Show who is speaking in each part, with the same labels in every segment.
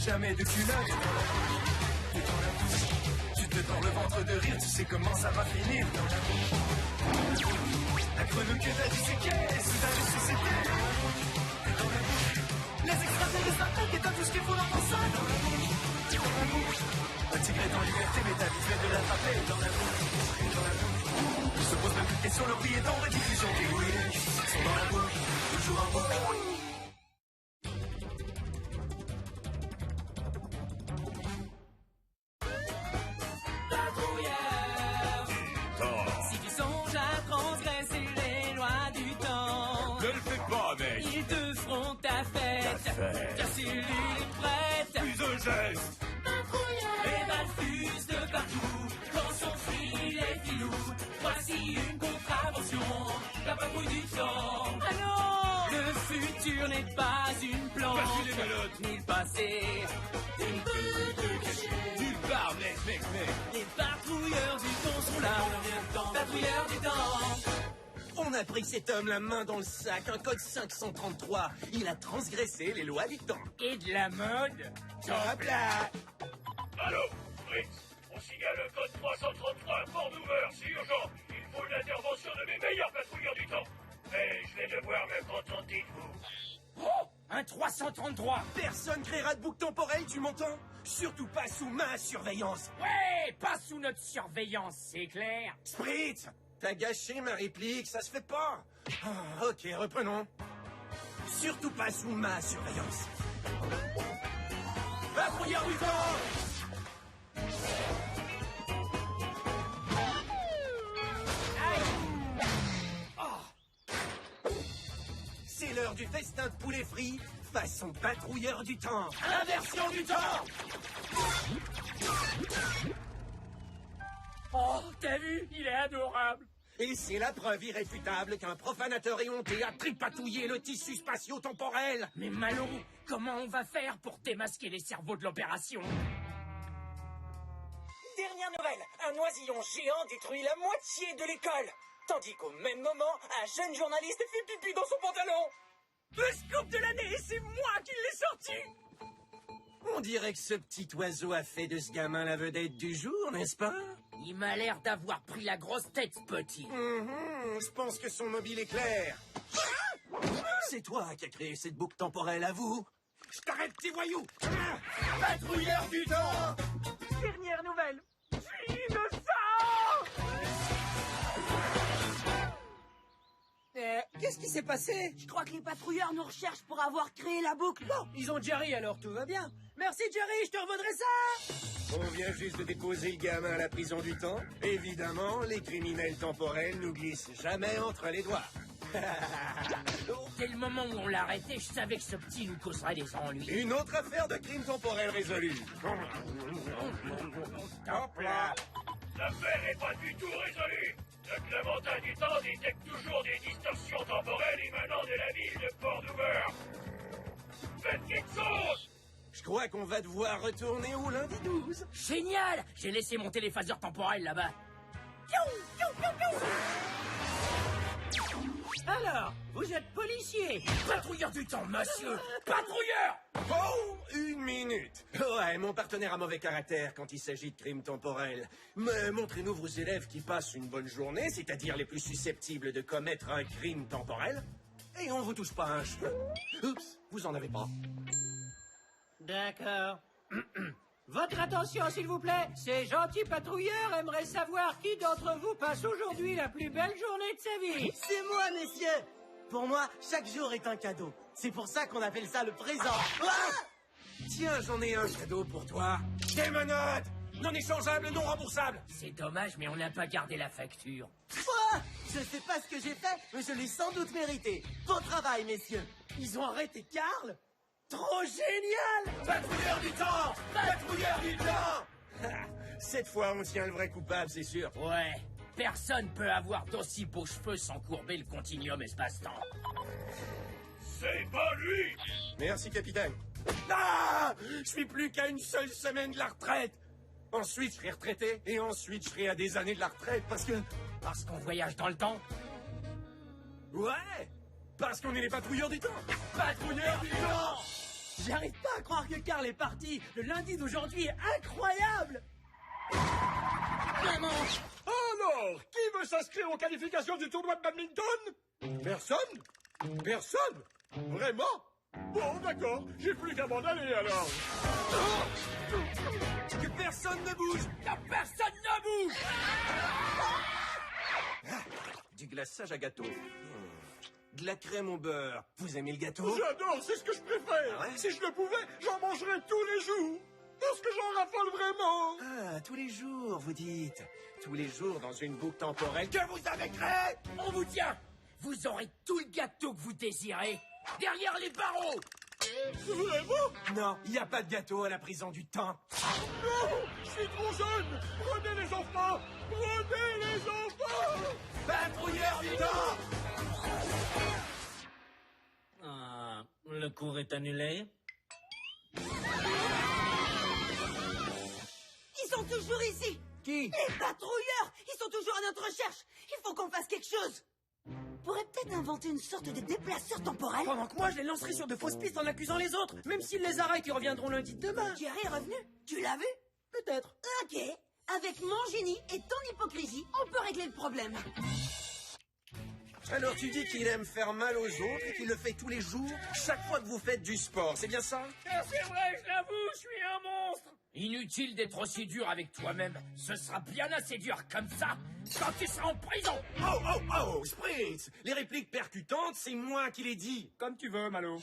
Speaker 1: jamais de culotte. T'es dans la bouche, tu te tords le ventre de rire, tu sais comment ça va finir. Dans la bouche, la grenouille que t'as disséquée, soudain ressuscité. T'es dans la bouche, les extraterrestres attaquent et t'as tout ce qu'il faut dans ton sac. Dans la bouche, un tigre est en liberté, mais t'as vite fait de l'attraper. Dans la bouche, il se pose même plus de questions, leur vie est en rediffusion. Tes couilles sont dans la bouche, toujours en bouche.
Speaker 2: Si tu songes à transgresser les lois du temps,
Speaker 3: Ne le fais pas, mec.
Speaker 2: ils te feront ta fête. Ta cellule est prête.
Speaker 3: Plus de gestes.
Speaker 2: Les balles fusent de partout quand s'enfuit les filous. Voici une contravention, la patrouille du temps. Ah non, le futur n'est pas une plante,
Speaker 3: Voici les menottes.
Speaker 2: ni le passé. Une petite cachée.
Speaker 3: Tu parles, mec.
Speaker 2: Les patrouilleurs du temps sont là. Patrouilleurs du temps.
Speaker 4: On a pris cet homme la main dans le sac, un code 533. Il a transgressé les lois du temps.
Speaker 2: Et de la mode.
Speaker 4: Top là!
Speaker 5: Allô, Fritz, on signale le code 333 Vancouver, c'est urgent. Il faut l'intervention de mes meilleurs patrouilleurs du temps. Mais je vais devoir me contenter de vous.
Speaker 2: Oh, un 333.
Speaker 4: Personne créera de boucle temporelle, tu m'entends? Surtout pas sous ma surveillance.
Speaker 2: Ouais, pas sous notre surveillance, c'est clair.
Speaker 4: Spritz, t'as gâché ma réplique, ça se fait pas. Ah, ok, reprenons. Surtout pas sous ma surveillance. Patrouilleur du temps! C'est l'heure du festin de poulet frit, façon patrouilleur du temps. Inversion du temps!
Speaker 2: Oh, t'as vu, il est adorable.
Speaker 4: Et c'est la preuve irréfutable qu'un profanateur éhonté a tripatouillé le tissu spatio-temporel.
Speaker 2: Mais Malo, comment on va faire pour démasquer les cerveaux de l'opération?
Speaker 6: Dernière nouvelle, un oisillon géant détruit la moitié de l'école. Tandis qu'au même moment, un jeune journaliste fait pipi dans son pantalon.
Speaker 2: Le scoop de l'année, c'est moi qui l'ai sorti.
Speaker 4: On dirait que ce petit oiseau a fait de ce gamin la vedette du jour, n'est-ce pas?
Speaker 2: Il m'a l'air d'avoir pris la grosse tête, petit.
Speaker 4: Je pense que son mobile est clair. C'est toi qui as créé cette boucle temporelle, à vous? Je t'arrête, petit voyou! Patrouilleur du temps!
Speaker 6: Dernière nouvelle,
Speaker 7: Qu'est-ce qui s'est passé?
Speaker 8: Je crois que les patrouilleurs nous recherchent pour avoir créé la boucle.
Speaker 7: Bon, ils ont Jerry, alors tout va bien. Merci Jerry, je te revaudrai ça.
Speaker 4: On vient juste de déposer le gamin à la prison du temps. Évidemment, les criminels temporels nous glissent jamais entre les doigts.
Speaker 2: Dès le moment où on l'a arrêté, je savais que ce petit nous causerait des ennuis.
Speaker 4: Une autre affaire de crime temporel résolue. Hop là!
Speaker 5: L'affaire n'est pas du tout résolue. Le Clémentin du temps détecte toujours des distorsions temporelles émanant de la ville de Port-Nouveau. Faites quelque chose!
Speaker 4: Je crois qu'on va devoir retourner au lundi 12.
Speaker 2: Génial! J'ai laissé monter les phaseurs temporels là-bas.
Speaker 7: Alors, vous êtes policier.
Speaker 2: Patrouilleur du temps, monsieur! Patrouilleur!
Speaker 4: Oh, une minute. Ouais, mon partenaire a mauvais caractère quand il s'agit de crimes temporels. Mais montrez-nous vos élèves qui passent une bonne journée, c'est-à-dire les plus susceptibles de commettre un crime temporel, et on vous touche pas un cheveu. Oups, vous en avez pas.
Speaker 7: D'accord. Votre attention, s'il vous plaît. Ces gentils patrouilleurs aimeraient savoir qui d'entre vous passe aujourd'hui la plus belle journée de sa vie.
Speaker 8: C'est moi, messieurs. Pour moi, chaque jour est un cadeau. C'est pour ça qu'on appelle ça le présent.
Speaker 4: Tiens, j'en ai un cadeau pour toi. Des menottes non échangeables, non remboursables.
Speaker 2: C'est dommage, mais on n'a pas gardé la facture.
Speaker 8: Je sais pas ce que j'ai fait, mais je l'ai sans doute mérité. Bon travail, messieurs. Ils ont arrêté Karl? Trop génial!
Speaker 4: Patrouilleur du temps! Patrouilleur du temps! Cette fois, on tient le vrai coupable, c'est sûr.
Speaker 2: Ouais, personne peut avoir d'aussi beaux cheveux sans courber le continuum espace-temps.
Speaker 5: C'est pas lui!
Speaker 4: Merci, capitaine. Ah! Je suis plus qu'à une seule semaine de la retraite. Ensuite, je serai retraité, et ensuite, je serai à des années de la retraite, parce que...
Speaker 2: Parce qu'on voyage dans le temps?
Speaker 4: Ouais! Parce qu'on est les patrouilleurs du temps! Patrouilleurs du temps!
Speaker 8: J'arrive pas à croire que Karl est parti. Le lundi d'aujourd'hui est incroyable.
Speaker 7: Maman!
Speaker 3: Alors, qui veut s'inscrire aux qualifications du tournoi de badminton? Personne? Personne? Vraiment? Bon, d'accord, j'ai plus qu'à m'en aller alors.
Speaker 4: Que personne ne bouge!
Speaker 7: Que personne ne bouge!
Speaker 4: Du glaçage à gâteau. De la crème au beurre. Vous aimez le gâteau?
Speaker 3: J'adore, c'est ce que je préfère.
Speaker 4: Ah ouais?
Speaker 3: Si je le pouvais, j'en mangerais tous les jours. Parce que j'en raffole vraiment.
Speaker 4: Ah, tous les jours, vous dites. Tous les jours dans une boucle temporelle que vous avez créée!
Speaker 7: On vous tient! Vous aurez tout le gâteau que vous désirez derrière les barreaux!
Speaker 3: Vraiment?
Speaker 4: Non, il n'y a pas de gâteau à la prison du temps.
Speaker 3: Non, je suis trop jeune. Prenez les enfants. Prenez les enfants.
Speaker 4: Patrouilleur du temps!
Speaker 7: Le cours est annulé.
Speaker 8: Ils sont toujours ici.
Speaker 4: Qui?
Speaker 8: Les patrouilleurs. Ils sont toujours à notre recherche. Il faut qu'on fasse quelque chose. On pourrait peut-être inventer une sorte de déplaceur temporel. Pendant que moi, je les lancerai sur de fausses pistes en accusant les autres. Même s'ils les arrêtent, ils reviendront lundi de demain. Jerry est revenu. Tu l'as vu? Peut-être. Ok. Avec mon génie et ton hypocrisie, on peut régler le problème.
Speaker 4: Alors tu dis qu'il aime faire mal aux autres et qu'il le fait tous les jours, chaque fois que vous faites du sport, c'est bien ça?
Speaker 7: C'est vrai, je l'avoue, je suis un monstre! Inutile d'être aussi dur avec toi-même. Ce sera bien assez dur comme ça quand tu seras en prison!
Speaker 4: Oh, Spritz! Les répliques percutantes, c'est moi qui les dis.
Speaker 7: Comme tu veux, Malo.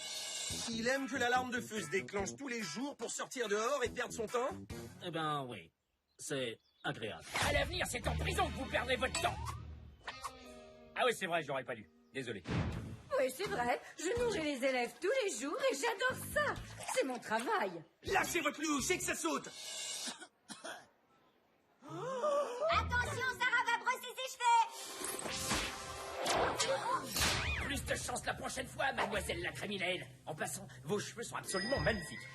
Speaker 4: Il aime que l'alarme de feu se déclenche tous les jours pour sortir dehors et perdre son temps?
Speaker 7: Eh ben oui, c'est agréable. À l'avenir, c'est en prison que vous perdrez votre temps! Ah oui, c'est vrai, j'aurais pas dû. Désolé.
Speaker 9: Oui, c'est vrai. Je nourris les élèves tous les jours et j'adore ça. C'est mon travail.
Speaker 4: Lâchez votre loup, c'est que ça saute!
Speaker 9: Attention, Sarah va brosser ses cheveux.
Speaker 7: Plus de chance la prochaine fois, mademoiselle la criminelle. En passant, vos cheveux sont absolument magnifiques.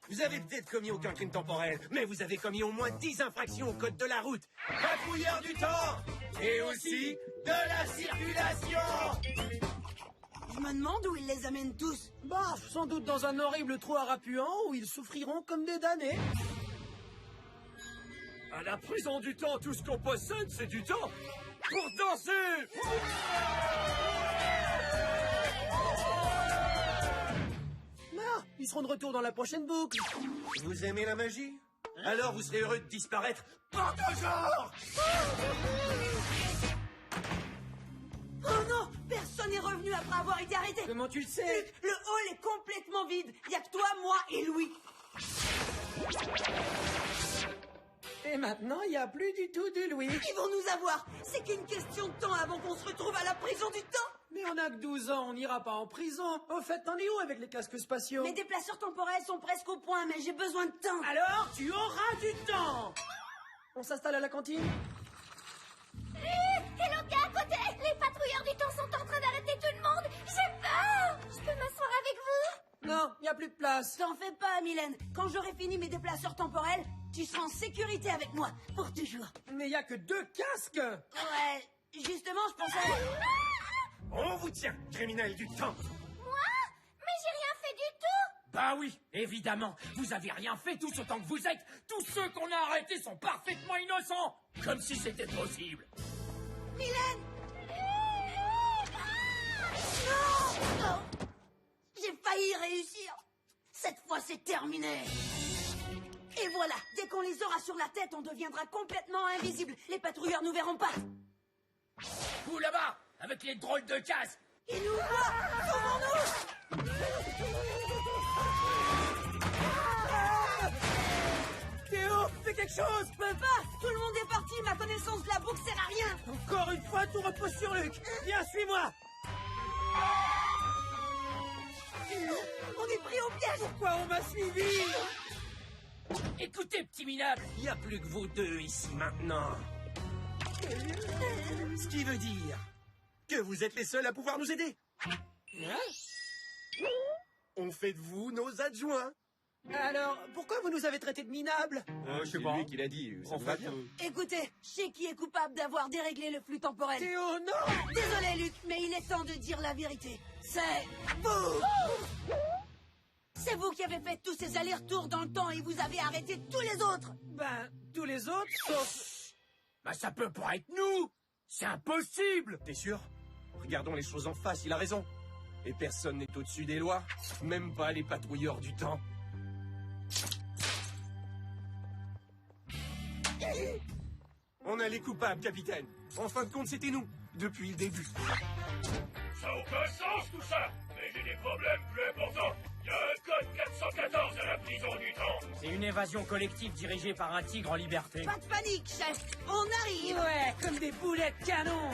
Speaker 4: Vous avez peut-être commis aucun crime temporel, mais vous avez commis au moins 10 infractions au code de la route. Patrouilleur du temps! Et aussi de la circulation!
Speaker 8: Je me demande où ils les amènent tous. Bah, sans doute dans un horrible trou à Rapuan où ils souffriront comme des damnés.
Speaker 3: À la prison du temps, tout ce qu'on possède, c'est du temps pour danser.
Speaker 8: Non, ils seront de retour dans la prochaine boucle.
Speaker 4: Vous aimez la magie? Alors vous serez heureux de disparaître pour toujours!
Speaker 8: Oh non, personne n'est revenu après avoir été arrêté.
Speaker 7: Comment tu le sais?
Speaker 8: Luc, le hall est complètement vide. Il y a que toi, moi et Louis. Et maintenant, il n'y a plus du tout de Louis. Ils vont nous avoir. C'est qu'une question de temps avant qu'on se retrouve à la prison du temps. Mais on a que 12 ans, on n'ira pas en prison. Au fait, t'en es où avec les casques spatiaux?
Speaker 10: Mes déplaceurs temporels sont presque au point, mais j'ai besoin de temps.
Speaker 8: Alors, tu auras du temps. On s'installe à la cantine?
Speaker 9: C'est le gars à côté. Les patrouilleurs du temps sont en train d'arrêter tout le monde. J'ai peur. Je peux m'asseoir avec vous?
Speaker 8: Non, il n'y a plus de place.
Speaker 10: T'en fais pas, Mylène. Quand j'aurai fini mes déplaceurs temporels, tu seras en sécurité avec moi, pour toujours.
Speaker 8: Mais il n'y a que 2 casques.
Speaker 10: Ouais, justement, je pensais...
Speaker 4: On vous tient, criminel du temps!
Speaker 9: Moi? Mais j'ai rien fait du tout.
Speaker 7: Bah oui, évidemment. Vous avez rien fait tous autant que vous êtes. Tous ceux qu'on a arrêtés sont parfaitement innocents. Comme si c'était possible.
Speaker 10: Mylène! Non! J'ai failli réussir. Cette fois, c'est terminé. Et voilà, dès qu'on les aura sur la tête, on deviendra complètement invisible. Les patrouilleurs nous verront pas.
Speaker 7: Vous là-bas, avec les drôles de casques.
Speaker 10: Ils nous voient! Sauvons-nous!
Speaker 8: Théo, fais quelque chose!
Speaker 10: Je peux pas! Tout le monde est parti, ma connaissance de la boucle sert à rien!
Speaker 8: Encore une fois, tout repose sur Luc. Viens, suis-moi.
Speaker 10: On est pris au piège!
Speaker 8: Pourquoi on m'a suivi?
Speaker 7: Écoutez, petit minable.
Speaker 4: Il n'y a plus que vous deux ici maintenant. Ce qui veut dire que vous êtes les seuls à pouvoir nous aider. On fait de vous nos adjoints.
Speaker 8: Alors, pourquoi vous nous avez traités de minables?
Speaker 4: Je sais pas. C'est lui qui l'a dit, ça me va bien.
Speaker 10: Écoutez, je sais qui est coupable d'avoir déréglé le flux temporel.
Speaker 8: Théo, non!
Speaker 10: Désolé, Luc, mais il est temps de dire la vérité. C'est vous! C'est vous qui avez fait tous ces allers-retours dans le temps et vous avez arrêté tous les autres!
Speaker 8: Ben, tous les autres, sauf...
Speaker 3: Bah ça peut pas être nous! C'est impossible!
Speaker 4: T'es sûr? Regardons les choses en face, il a raison. Et personne n'est au-dessus des lois, même pas les patrouilleurs du temps. On a les coupables, capitaine. En fin de compte, c'était nous, depuis le début.
Speaker 5: Ça n'a aucun sens tout ça. Mais j'ai des problèmes plus importants. Il y a un code 414 à la prison du temps.
Speaker 7: C'est une évasion collective dirigée par un tigre en liberté.
Speaker 10: Pas de panique, chef! On arrive!
Speaker 8: Ouais, comme des boulets de canon!